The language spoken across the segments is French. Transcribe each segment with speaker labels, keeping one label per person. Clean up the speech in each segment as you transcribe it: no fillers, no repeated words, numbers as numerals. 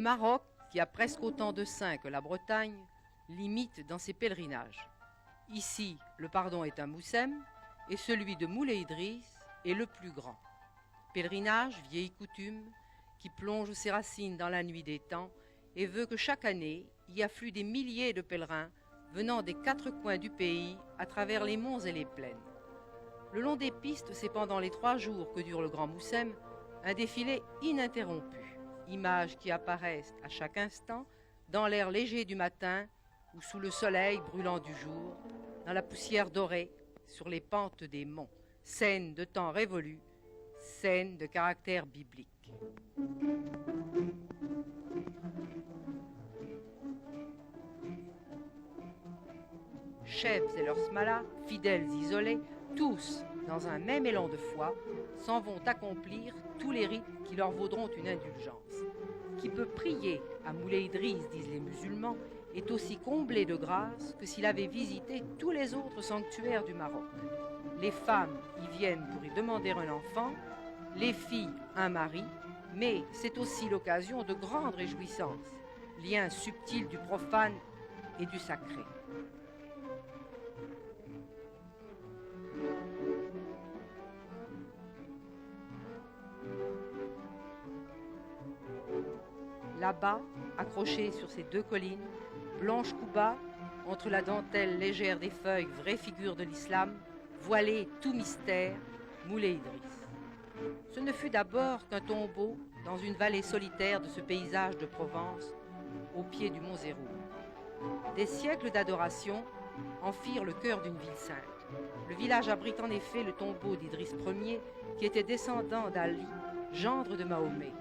Speaker 1: Maroc, qui a presque autant de saints que la Bretagne, limite dans ses pèlerinages. Ici, le pardon est un moussem, et celui de Moulay Idriss est le plus grand. Pèlerinage, vieille coutume, qui plonge ses racines dans la nuit des temps et veut que chaque année y affluent des milliers de pèlerins venant des quatre coins du pays à travers les monts et les plaines. Le long des pistes, c'est pendant les 3 jours que dure le Grand Moussem, un défilé ininterrompu, images qui apparaissent à chaque instant dans l'air léger du matin ou sous le soleil brûlant du jour, dans la poussière dorée, sur les pentes des monts, scènes de temps révolus, scènes de caractère biblique. Chefs et leurs smalas, fidèles isolés, tous, dans un même élan de foi, s'en vont accomplir tous les rites qui leur vaudront une indulgence. Qui peut prier à Moulay Idriss, disent les musulmans, est aussi comblé de grâce que s'il avait visité tous les autres sanctuaires du Maroc. Les femmes y viennent pour y demander un enfant, les filles un mari, mais c'est aussi l'occasion de grandes réjouissances, lien subtil du profane et du sacré. Là-bas, accrochée sur ces 2 collines, Blanche Kouba, entre la dentelle légère des feuilles, vraie figure de l'islam, voilée tout mystère, Moulay Idriss. Ce ne fut d'abord qu'un tombeau dans une vallée solitaire de ce paysage de Provence, au pied du mont Zéroul. Des siècles d'adoration en firent le cœur d'une ville sainte. Le village abrite en effet le tombeau d'Idriss Ier, qui était descendant d'Ali, gendre de Mahomet.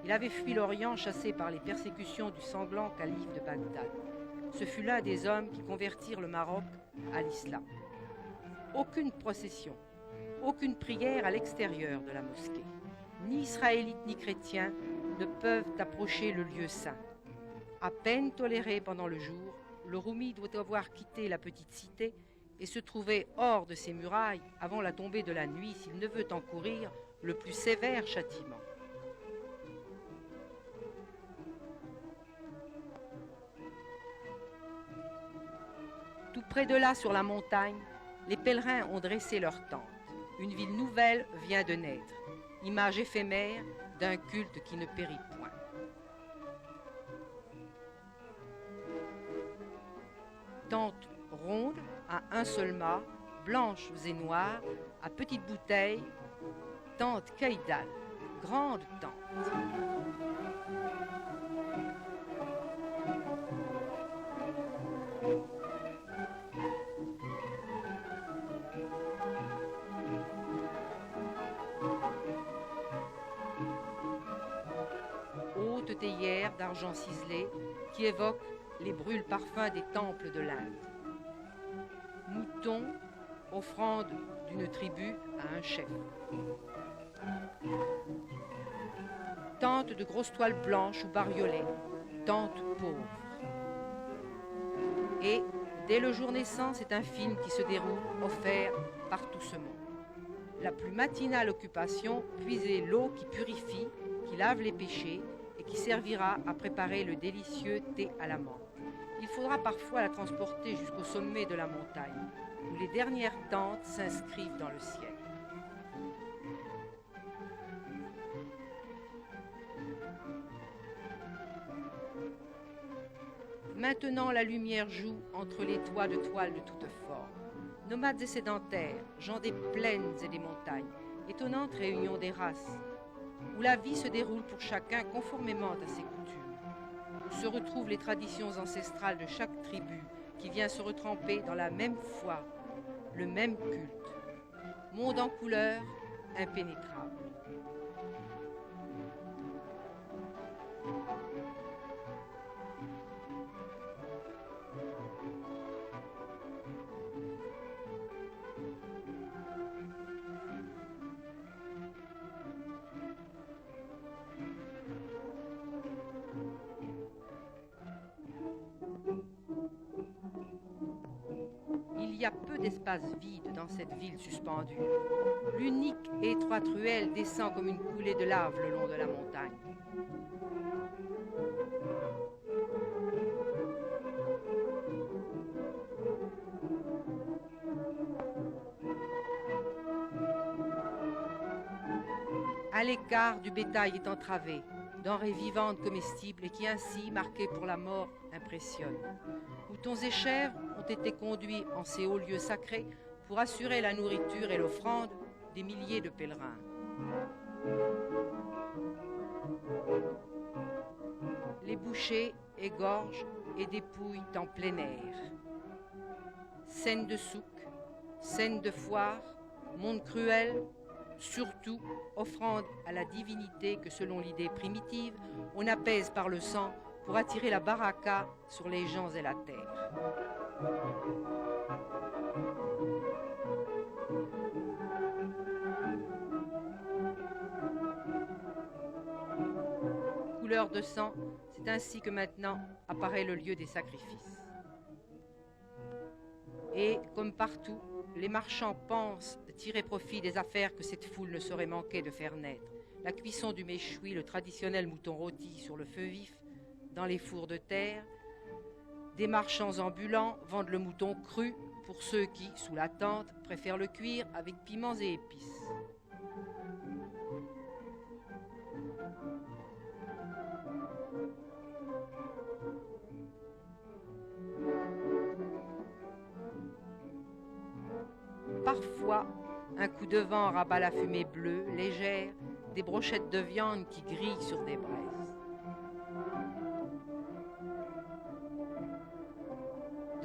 Speaker 1: Il avait fui l'Orient chassé par les persécutions du sanglant calife de Bagdad. Ce fut l'un des hommes qui convertirent le Maroc à l'islam. Aucune procession, aucune prière à l'extérieur de la mosquée. Ni israélites ni chrétiens ne peuvent approcher le lieu saint. À peine toléré pendant le jour, le Roumi doit avoir quitté la petite cité et se trouver hors de ses murailles avant la tombée de la nuit s'il ne veut encourir le plus sévère châtiment. Tout près de là, sur la montagne, les pèlerins ont dressé leur tente. Une ville nouvelle vient de naître, image éphémère d'un culte qui ne périt point. Tente ronde, à un seul mât, blanches et noires, à petites bouteilles, tente Caïdal, grande tente. Haute théière d'argent ciselé qui évoque les brûle-parfums des temples de l'Inde. Mouton, offrande d'une tribu à un chef. Tente de grosses toiles blanches ou bariolées, tente pauvre. Et, dès le jour naissant, c'est un film qui se déroule, offert par tout ce monde. La plus matinale occupation, puiser l'eau qui purifie, qui lave les péchés et qui servira à préparer le délicieux thé à la menthe. Il faudra parfois la transporter jusqu'au sommet de la montagne, où les dernières tentes s'inscrivent dans le ciel. Maintenant la lumière joue entre les toits de toile de toute forme. Nomades et sédentaires, gens des plaines et des montagnes, étonnante réunion des races, où la vie se déroule pour chacun conformément à ses coutumes, où se retrouvent les traditions ancestrales de chaque tribu qui vient se retremper dans la même foi, le même culte. Monde en couleur, impénétrable. Il y a peu d'espace vide dans cette ville suspendue. L'unique et étroite ruelle descend comme une coulée de lave le long de la montagne. À l'écart du bétail est entravé, denrées vivantes comestibles et qui ainsi, marquées pour la mort, impressionnent. Moutons et chèvres ont été conduits en ces hauts lieux sacrés pour assurer la nourriture et l'offrande des milliers de pèlerins. Les bouchers égorgent et dépouillent en plein air. Scènes de souk, scènes de foire, monde cruel, surtout offrande à la divinité que selon l'idée primitive, on apaise par le sang pour attirer la baraka sur les gens et la terre. Couleur de sang, c'est ainsi que maintenant apparaît le lieu des sacrifices. Et, comme partout, les marchands pensent tirer profit des affaires que cette foule ne saurait manquer de faire naître. La cuisson du méchoui, le traditionnel mouton rôti sur le feu vif, dans les fours de terre. Des marchands ambulants vendent le mouton cru pour ceux qui, sous la tente, préfèrent le cuire avec piments et épices. Parfois, un coup de vent rabat la fumée bleue, légère, des brochettes de viande qui grillent sur des braises.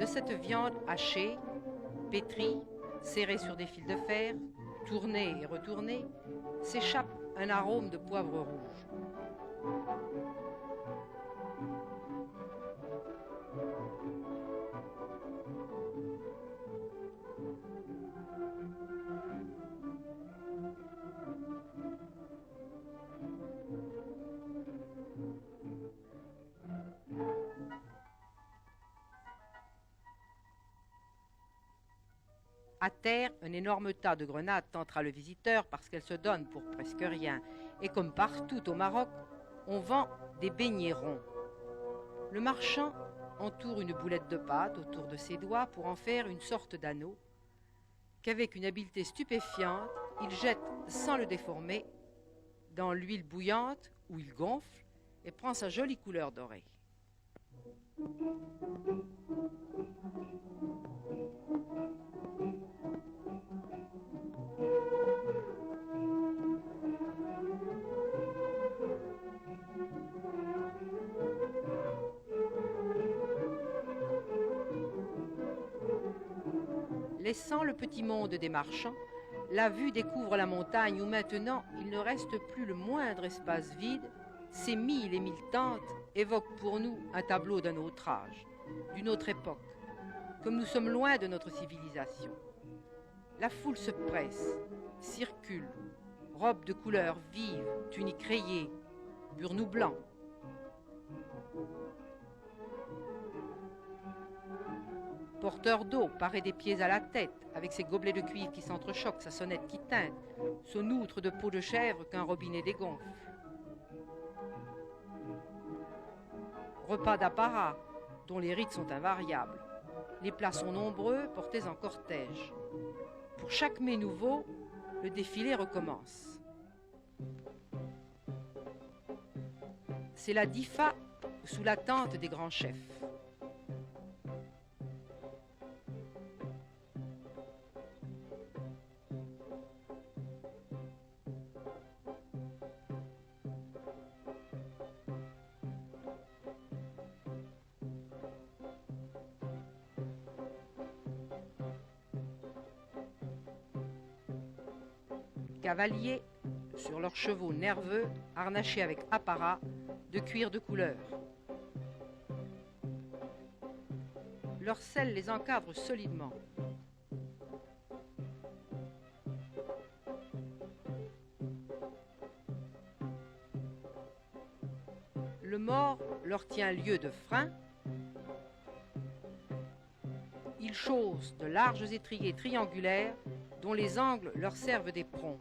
Speaker 1: De cette viande hachée, pétrie, serrée sur des fils de fer, tournée et retournée, s'échappe un arôme de poivre rouge. À terre, un énorme tas de grenades tentera le visiteur parce qu'elles se donnent pour presque rien. Et comme partout au Maroc, on vend des beignets ronds. Le marchand entoure une boulette de pâte autour de ses doigts pour en faire une sorte d'anneau qu'avec une habileté stupéfiante, il jette sans le déformer dans l'huile bouillante où il gonfle et prend sa jolie couleur dorée. Laissant le petit monde des marchands, la vue découvre la montagne où maintenant il ne reste plus le moindre espace vide. Ces 1000 et 1000 tentes évoquent pour nous un tableau d'un autre âge, d'une autre époque, comme nous sommes loin de notre civilisation. La foule se presse, circule, robes de couleurs vives, tuniques rayées, burnous blancs. Porteur d'eau, paré des pieds à la tête, avec ses gobelets de cuivre qui s'entrechoquent, sa sonnette qui teinte, son outre de peau de chèvre qu'un robinet dégonfle. Repas d'apparat, dont les rites sont invariables. Les plats sont nombreux, portés en cortège. Pour chaque mets nouveau, le défilé recommence. C'est la difa sous la tente des grands chefs. Cavaliers sur leurs chevaux nerveux, harnachés avec apparat de cuir de couleur. Leur selle les encadre solidement. Le mors leur tient lieu de frein. Ils chaussent de larges étriers triangulaires dont les angles leur servent d'éperons.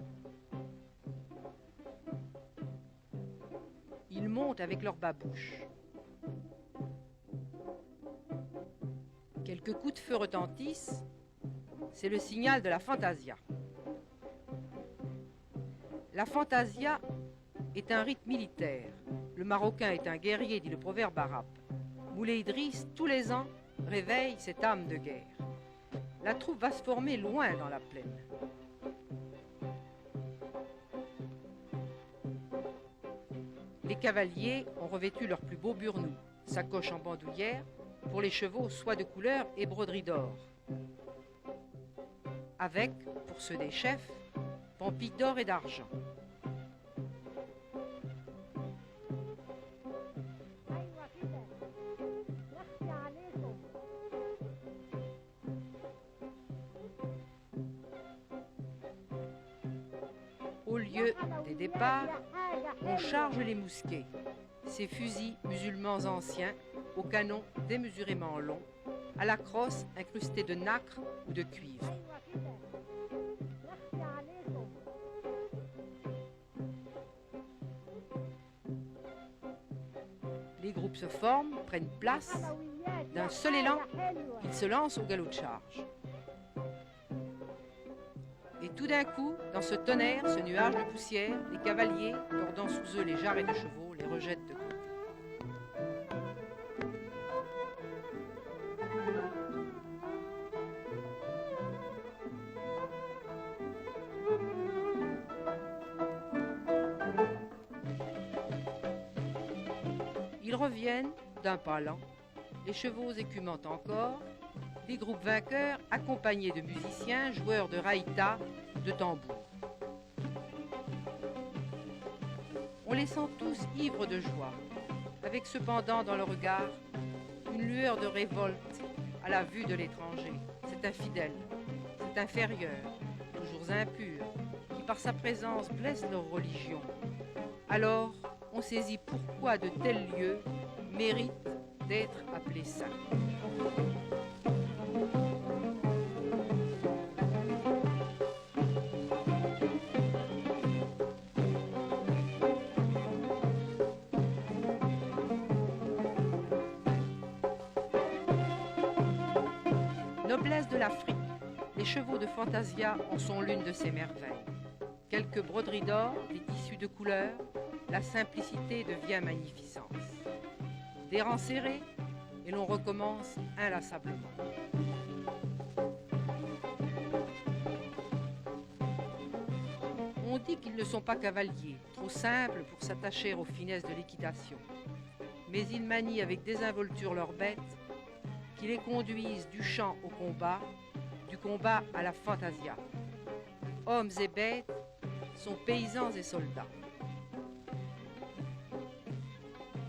Speaker 1: Ils montent avec leurs babouches. Quelques coups de feu retentissent, c'est le signal de la fantasia. La fantasia est un rite militaire. Le Marocain est un guerrier, dit le proverbe arabe. Moulay Idriss, tous les ans, réveille cette âme de guerre. La troupe va se former loin dans la plaine. Les cavaliers ont revêtu leurs plus beaux burnous, sacoches en bandoulière, pour les chevaux soie de couleur et broderie d'or. Avec, pour ceux des chefs, pampilles d'or et d'argent. Au lieu des départs, on charge les mousquets, ces fusils musulmans anciens, au canon démesurément long, à la crosse incrustée de nacre ou de cuivre. Les groupes se forment, prennent place. D'un seul élan, ils se lancent au galop de charge. Et tout d'un coup, dans ce tonnerre, ce nuage de poussière, les cavaliers, tordant sous eux les jarrets de chevaux, les rejettent de côté. Ils reviennent d'un pas lent, les chevaux écumant encore, les groupes vainqueurs accompagnés de musiciens, joueurs de raïta, de tambour. On les sent tous ivres de joie, avec cependant dans le regard une lueur de révolte à la vue de l'étranger, cet infidèle, cet inférieur, toujours impur, qui par sa présence blesse leur religion. Alors, on saisit pourquoi de tels lieux méritent d'être appelés saints. Noblesse de l'Afrique, les chevaux de fantasia en sont l'une de ces merveilles. Quelques broderies d'or, des tissus de couleur, la simplicité devient magnificence. Des rangs serrés, et l'on recommence inlassablement. On dit qu'ils ne sont pas cavaliers, trop simples pour s'attacher aux finesses de l'équitation. Mais ils manient avec désinvolture leurs bêtes, qui les conduisent du champ au combat, du combat à la fantasia. Hommes et bêtes sont paysans et soldats.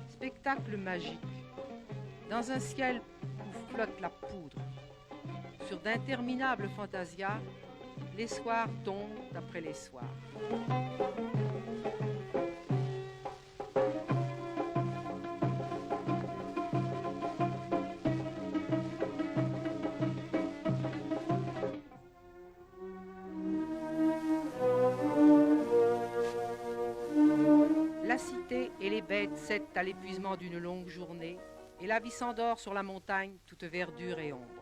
Speaker 1: Spectacle magique, dans un ciel où flotte la poudre, sur d'interminables fantasias, les soirs tombent après les soirs. La cité et les bêtes cèdent à l'épuisement d'une longue journée, et la vie s'endort sur la montagne, toute verdure et ombre.